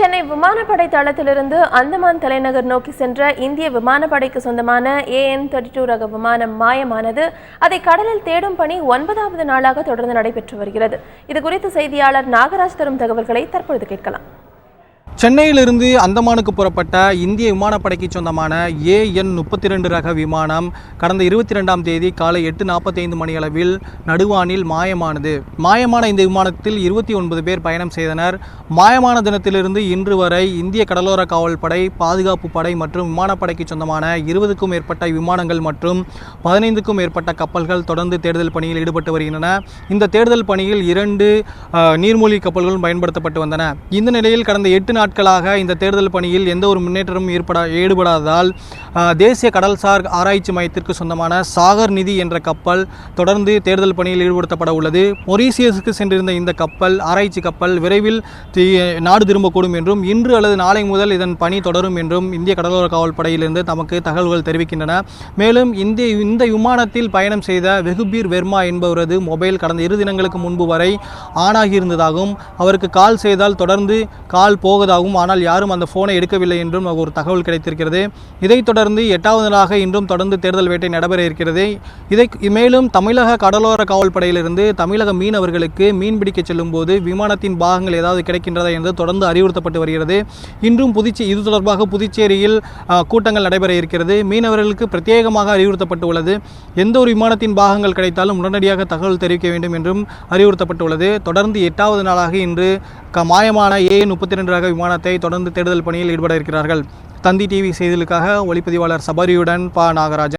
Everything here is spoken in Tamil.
சென்னை விமானப்படை தளத்திலிருந்து அந்தமான் தலைநகர் நோக்கி சென்ற இந்திய விமானப்படைக்கு சொந்தமான AN-32 ரக விமானம் மாயமானது. அதை கடலில் தேடும் பணி 9வது நாளாக தொடர்ந்து நடைபெற்று வருகிறது. இதுகுறித்து செய்தியாளர் நாகராஜ் தரும் தகவல்களை தற்பொழுது கேட்கலாம். சென்னையிலிருந்து அந்தமானுக்கு புறப்பட்ட இந்திய விமானப்படைக்கு சொந்தமான AN-32 ரக விமானம் கடந்த 22ஆம் தேதி காலை 8:45 மணியளவில் நடுவானில் மாயமானது. மாயமான இந்த விமானத்தில் 29 பேர் பயணம் செய்தனர். மாயமான தினத்திலிருந்து இன்று வரை இந்திய கடலோர காவல் படை, பாதுகாப்பு படை மற்றும் விமானப்படைக்கு சொந்தமான 20க்கும் மேற்பட்ட விமானங்கள் மற்றும் 15க்கும் மேற்பட்ட கப்பல்கள் தொடர்ந்து தேடுதல் பணியில் ஈடுபட்டு வருகின்றன. இந்த தேடுதல் பணியில் 2 நீர்மூழ்கி கப்பல்களும் பயன்படுத்தப்பட்டு வந்தன. இந்த நிலையில் கடந்த 8 நாட்களாக இந்த தேடுதல் பணியில் எந்த ஒரு முன்னேற்றமும் ஈடுபடாததால் தேசிய கடல்சார் ஆராய்ச்சி மையத்திற்கு சொந்தமான சாகர் நிதி என்ற கப்பல் தொடர்ந்து தேடுதல் பணியில் ஈடுபடுத்தப்பட உள்ளது. மொரீசியஸுக்கு சென்றிருந்த இந்த கப்பல், ஆராய்ச்சி கப்பல் விரைவில் நாடு திரும்பக்கூடும் என்றும் இன்று அல்லது நாளை முதல் இதன் பணி தொடரும் என்றும் இந்திய கடலோர காவல் படையிலிருந்து நமக்கு தகவல்கள் தெரிவிக்கின்றன. மேலும் இந்த விமானத்தில் பயணம் செய்த வெகுபீர் வெர்மா என்பவரது மொபைல் கடந்த 2 தினங்களுக்கு முன்பு வரை ஆனாகி இருந்ததாகவும், அவருக்கு கால் செய்தால் தொடர்ந்து கால் போவதாகவும், ஆனால் யாரும் அந்த போனை எடுக்கவில்லை என்றும் ஒரு தகவல் கிடைத்திருக்கிறது. இதைத் தொடர்ந்து 8வது நாளாக இன்றும் தொடர்ந்து தேடுதல் வேட்டை நடைபெற இருக்கிறது. மேலும் தமிழக கடலோர காவல் படையிலிருந்து தமிழக மீனவர்களுக்கு மீன்பிடிக்க செல்லும் போது விமானத்தின் பாகங்கள் ஏதாவது கிடைக்கின்றதா என்று தொடர்ந்து அறிவுறுத்தப்பட்டு வருகிறது. இன்றும் இது தொடர்பாக புதுச்சேரியில் கூட்டங்கள் நடைபெற இருக்கிறது. மீனவர்களுக்கு பிரத்யேகமாக அறிவுறுத்தப்பட்டுள்ளது. எந்த ஒரு விமானத்தின் பாகங்கள் கிடைத்தாலும் உடனடியாக தகவல் தெரிவிக்க வேண்டும் என்றும் அறிவுறுத்தப்பட்டுள்ளது. தொடர்ந்து 8வது நாளாக இன்று மாயமான AN-32 ரக விமானத்தை தொடர்ந்து தேடுதல் பணியில் ஈடுபட இருக்கிறார்கள். தந்தி டிவி செய்திகளுக்காக ஒளிப்பதிவாளர் சபரியுடன் நாகராஜன்.